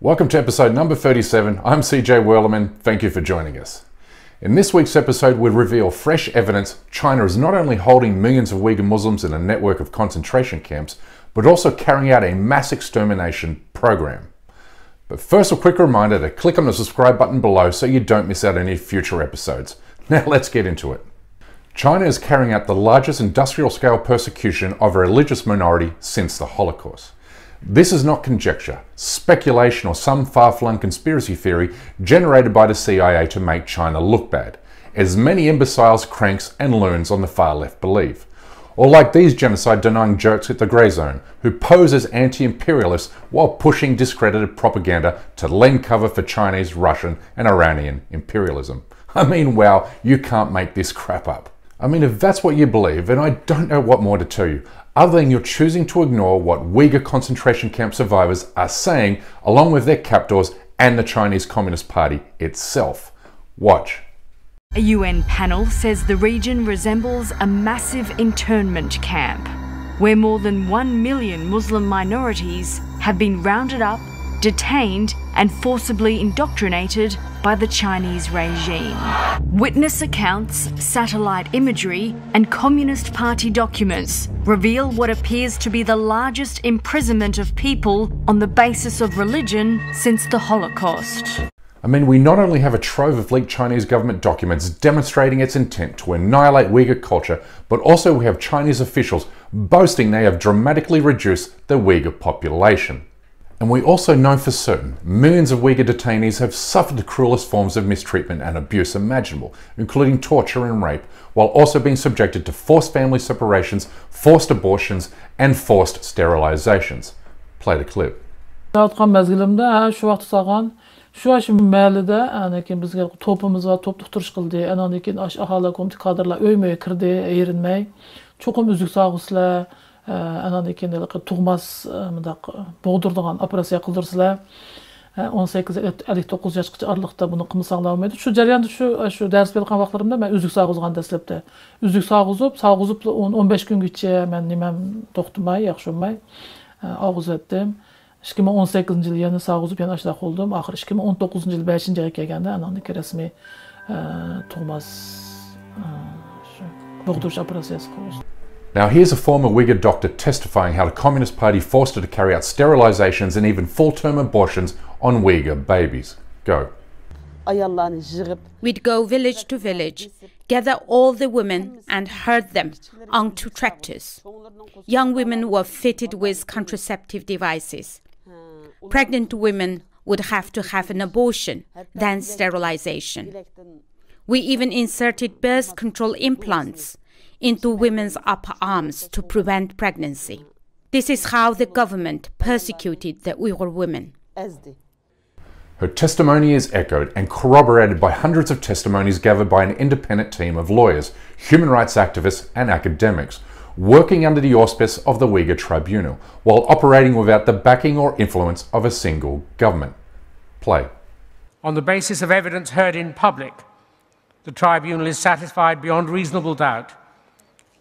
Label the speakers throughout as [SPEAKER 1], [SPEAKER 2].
[SPEAKER 1] Welcome to episode number 37. I'm CJ Werleman. Thank you for joining us. In this week's episode, we reveal fresh evidence China is not only holding millions of Uyghur Muslims in a network of concentration camps, but also carrying out a mass extermination program. But first, a quick reminder to click on the subscribe button below so you don't miss out any future episodes. Now let's get into it. China is carrying out the largest industrial-scale persecution of a religious minority since the Holocaust. This is not conjecture, speculation, or some far-flung conspiracy theory generated by the CIA to make China look bad, as many imbeciles, cranks, and loons on the far left believe. Or like these genocide-denying jerks at the Grey Zone, who pose as anti-imperialists while pushing discredited propaganda to lend cover for Chinese, Russian, and Iranian imperialism. I mean, wow, you can't make this crap up. I mean, if that's what you believe, then I don't know what more to tell you, other than you're choosing to ignore what Uyghur concentration camp survivors are saying, along with their captors and the Chinese Communist Party itself. Watch.
[SPEAKER 2] A UN panel says the region resembles a massive internment camp, where more than 1 million Muslim minorities have been rounded up, detained, and forcibly indoctrinated by the Chinese regime. Witness accounts, satellite imagery, and Communist Party documents reveal what appears to be the largest imprisonment of people on the basis of religion since the Holocaust.
[SPEAKER 1] I mean, we not only have a trove of leaked Chinese government documents demonstrating its intent to annihilate Uyghur culture, but also we have Chinese officials boasting they have dramatically reduced the Uyghur population. And we also know for certain millions of Uyghur detainees have suffered the cruelest forms of mistreatment and abuse imaginable, including torture and rape, while also being subjected to forced family separations, forced abortions, and forced sterilizations. Play the clip.
[SPEAKER 3] Şu aşım mahallede anakin bizge topumuz var, topluk turuş kıldı. Anakin ahali komite kadrlar öymeye kirdi, erinmey. Çokum üzük sağısla, anakin tugmaz boğdurduğun operasiya kıldırsılar. 18-59 yaşçı aralıkta bunu kımsaqlamaydı. Şu jarayanda şu ders bergan vaqtlarimda men üzük sağızgan dastlabda. Üzük sağızıp 15 güngacha men nimam to'xtamay, yaxshimay og'izatdim. 2018 yılı yana sağızıp yana aşağı oldum. Ahir 2019 yılı 5. ayga kelganda anandaki resmi tug'mas bo'g'dirish operatsiyasi qilindi.
[SPEAKER 1] Now here's a former Uyghur doctor testifying how the Communist Party forced her to carry out sterilizations and even full-term abortions on Uyghur babies. Go.
[SPEAKER 4] We'd go village to village, gather all the women and herd them onto tractors. Young women were fitted with contraceptive devices. Pregnant women would have to have an abortion, then sterilization. We even inserted birth control implants into women's upper arms to prevent pregnancy. This is how the government persecuted the Uyghur women.
[SPEAKER 1] Her testimony is echoed and corroborated by hundreds of testimonies gathered by an independent team of lawyers, human rights activists, and academics, working under the auspice of the Uyghur Tribunal, while operating without the backing or influence of a single government. Play.
[SPEAKER 5] On the basis of evidence heard in public, the Tribunal is satisfied beyond reasonable doubt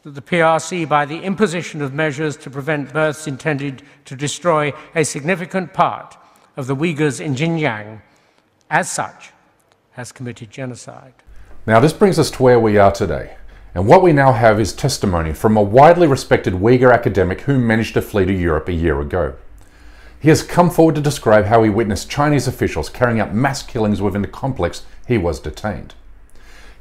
[SPEAKER 5] that the PRC, by the imposition of measures to prevent births intended to destroy a significant part of the Uyghurs in Xinjiang, as such, has committed genocide.
[SPEAKER 1] Now this brings us to where we are today. And what we now have is testimony from a widely respected Uyghur academic who managed to flee to Europe a year ago. He has come forward to describe how he witnessed Chinese officials carrying out mass killings within the complex he was detained.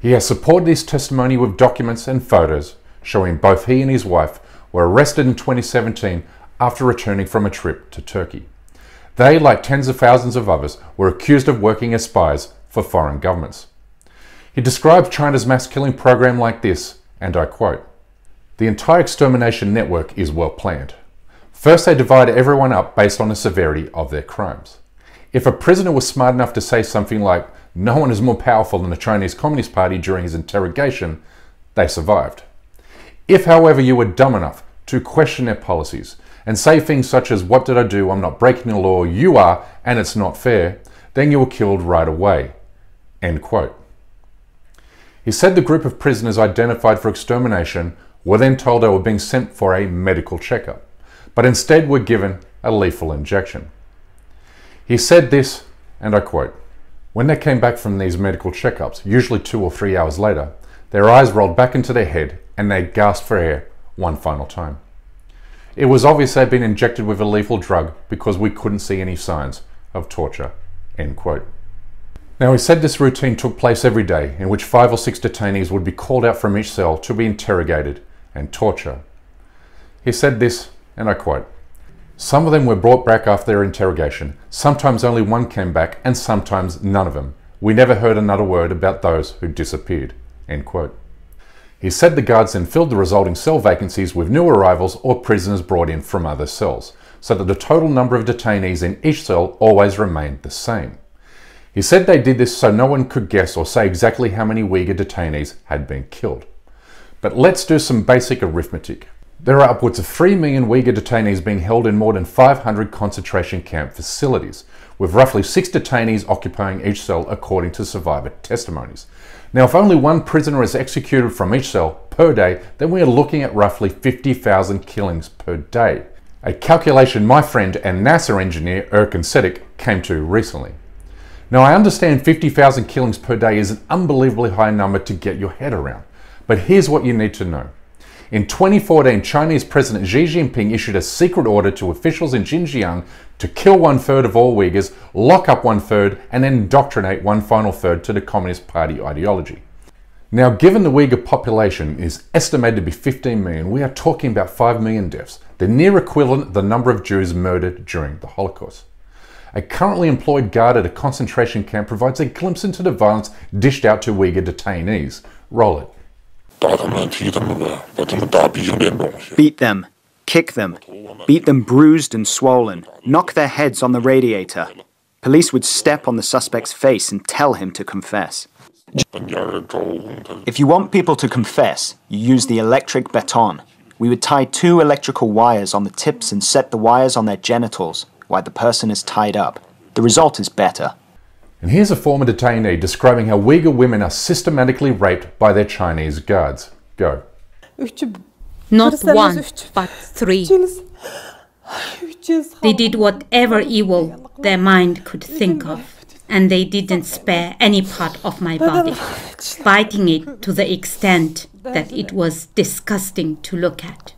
[SPEAKER 1] He has supported his testimony with documents and photos showing both he and his wife were arrested in 2017 after returning from a trip to Turkey. They, like tens of thousands of others, were accused of working as spies for foreign governments. He describes China's mass killing program like this, and I quote, "The entire extermination network is well planned. First, they divide everyone up based on the severity of their crimes. If a prisoner was smart enough to say something like, 'No one is more powerful than the Chinese Communist Party' during his interrogation, they survived. If, however, you were dumb enough to question their policies and say things such as, 'What did I do? I'm not breaking the law. You are, and it's not fair,' then you were killed right away." End quote. He said the group of prisoners identified for extermination were then told they were being sent for a medical checkup, but instead were given a lethal injection. He said this, and I quote, "When they came back from these medical checkups, usually 2 or 3 hours later, their eyes rolled back into their head and they gasped for air one final time. It was obvious they'd been injected with a lethal drug because we couldn't see any signs of torture." End quote. Now, he said this routine took place every day, in which 5 or 6 detainees would be called out from each cell to be interrogated and torture. He said this, and I quote, "Some of them were brought back after their interrogation. Sometimes only one came back, and sometimes none of them. We never heard another word about those who disappeared." End quote. He said the guards then filled the resulting cell vacancies with new arrivals or prisoners brought in from other cells, so that the total number of detainees in each cell always remained the same. He said they did this so no one could guess or say exactly how many Uyghur detainees had been killed. But let's do some basic arithmetic. There are upwards of 3 million Uyghur detainees being held in more than 500 concentration camp facilities, with roughly 6 detainees occupying each cell according to survivor testimonies. Now, if only one prisoner is executed from each cell per day, then we are looking at roughly 50,000 killings per day. A calculation my friend and NASA engineer Erkan Sedik came to recently. Now, I understand 50,000 killings per day is an unbelievably high number to get your head around, but here's what you need to know. In 2014, Chinese President Xi Jinping issued a secret order to officials in Xinjiang to kill 1/3 of all Uyghurs, lock up 1/3, and then indoctrinate one final third to the Communist Party ideology. Now, given the Uyghur population is estimated to be 15 million, we are talking about 5 million deaths, the near equivalent of the number of Jews murdered during the Holocaust. A currently employed guard at a concentration camp provides a glimpse into the violence dished out to Uyghur detainees. Roll it.
[SPEAKER 6] Beat them, kick them, beat them bruised and swollen, knock their heads on the radiator. Police would step on the suspect's face and tell him to confess. If you want people to confess, you use the electric baton. We would tie 2 electrical wires on the tips and set the wires on their genitals while the person is tied up. The result is better.
[SPEAKER 1] And here's a former detainee describing how Uyghur women are systematically raped by their Chinese guards. Go.
[SPEAKER 4] Not 1, but 3. They did whatever evil their mind could think of, and they didn't spare any part of my body, biting it to the extent that it was disgusting to look at.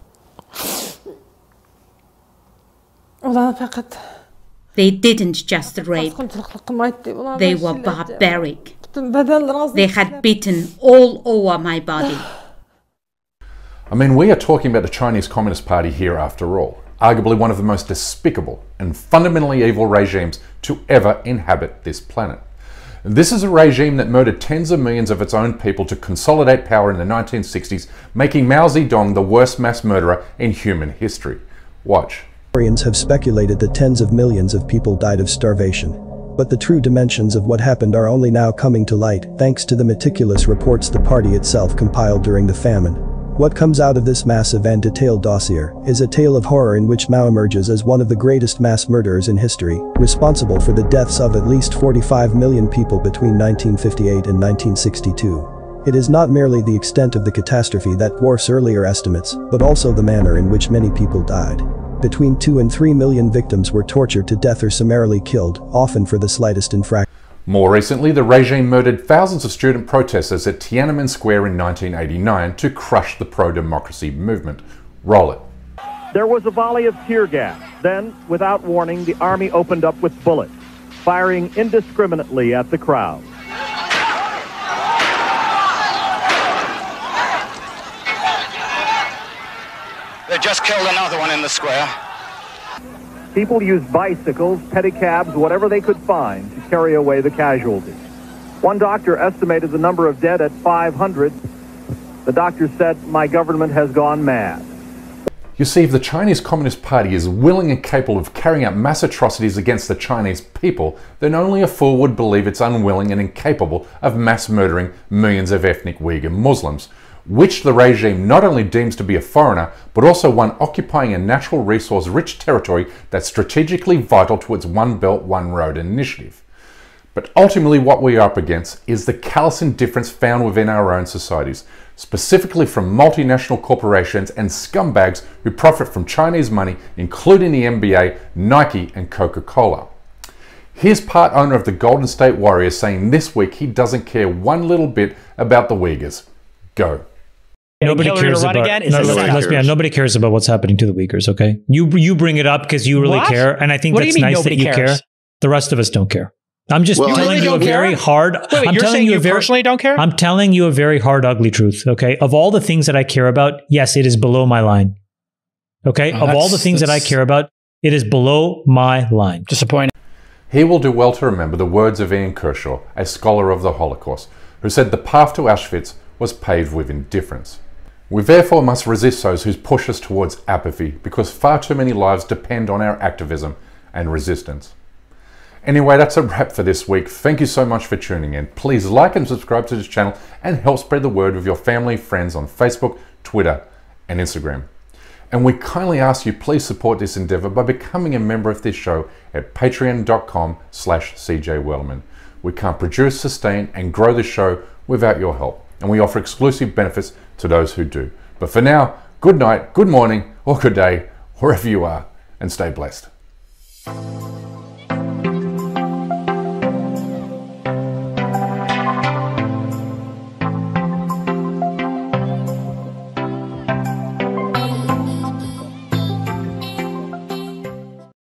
[SPEAKER 4] They didn't just rape, they were barbaric. They had bitten all over my body.
[SPEAKER 1] I mean, we are talking about the Chinese Communist Party here after all, arguably one of the most despicable and fundamentally evil regimes to ever inhabit this planet. This is a regime that murdered tens of millions of its own people to consolidate power in the 1960s, making Mao Zedong the worst mass murderer in human history. Watch.
[SPEAKER 7] Historians have speculated that tens of millions of people died of starvation. But the true dimensions of what happened are only now coming to light, thanks to the meticulous reports the party itself compiled during the famine. What comes out of this massive and detailed dossier is a tale of horror in which Mao emerges as one of the greatest mass murderers in history, responsible for the deaths of at least 45 million people between 1958 and 1962. It is not merely the extent of the catastrophe that dwarfs earlier estimates, but also the manner in which many people died. Between 2 and 3 million victims were tortured to death or summarily killed, often for the slightest infraction.
[SPEAKER 1] More recently, the regime murdered thousands of student protesters at Tiananmen Square in 1989 to crush the pro-democracy movement. Roll it.
[SPEAKER 8] There was a volley of tear gas. Then, without warning, the army opened up with bullets, firing indiscriminately at the crowd.
[SPEAKER 9] They just killed another one in the square.
[SPEAKER 8] People used bicycles, pedicabs, whatever they could find to carry away the casualties. One doctor estimated the number of dead at 500. The doctor said, "My government has gone mad."
[SPEAKER 1] You see, if the Chinese Communist Party is willing and capable of carrying out mass atrocities against the Chinese people, then only a fool would believe it's unwilling and incapable of mass murdering millions of ethnic Uyghur Muslims, which the regime not only deems to be a foreigner, but also one occupying a natural resource-rich territory that's strategically vital to its One Belt, One Road initiative. But ultimately what we are up against is the callous indifference found within our own societies, specifically from multinational corporations and scumbags who profit from Chinese money, including the NBA, Nike and Coca-Cola. Here's part owner of the Golden State Warriors saying this week he doesn't care one little bit about the Uyghurs. Go.
[SPEAKER 10] Nobody cares about. Nobody cares about what's happening to the Uyghurs. Okay, you bring it up because you really care, and I think that's nice that you care. The rest of us don't care. I'm just telling you a very hard.
[SPEAKER 11] Wait, you're saying you personally don't care?
[SPEAKER 10] I'm telling you a very hard, ugly truth. Okay, of all the things that I care about, yes, it is below my line. Okay, of all the things that I care about, it is below my line.
[SPEAKER 11] Disappointing.
[SPEAKER 1] He will do well to remember the words of Ian Kershaw, a scholar of the Holocaust, who said the path to Auschwitz was paved with indifference. We therefore must resist those who push us towards apathy, because far too many lives depend on our activism and resistance. Anyway, that's a wrap for this week. Thank you so much for tuning in. Please like and subscribe to this channel and help spread the word with your family, friends on Facebook, Twitter, and Instagram. And we kindly ask you please support this endeavor by becoming a member of this show at patreon.com/CJ Werleman. We can't produce, sustain, and grow this show without your help, and we offer exclusive benefits to those who do. But for now, good night, good morning, or good day, wherever you are, and stay blessed.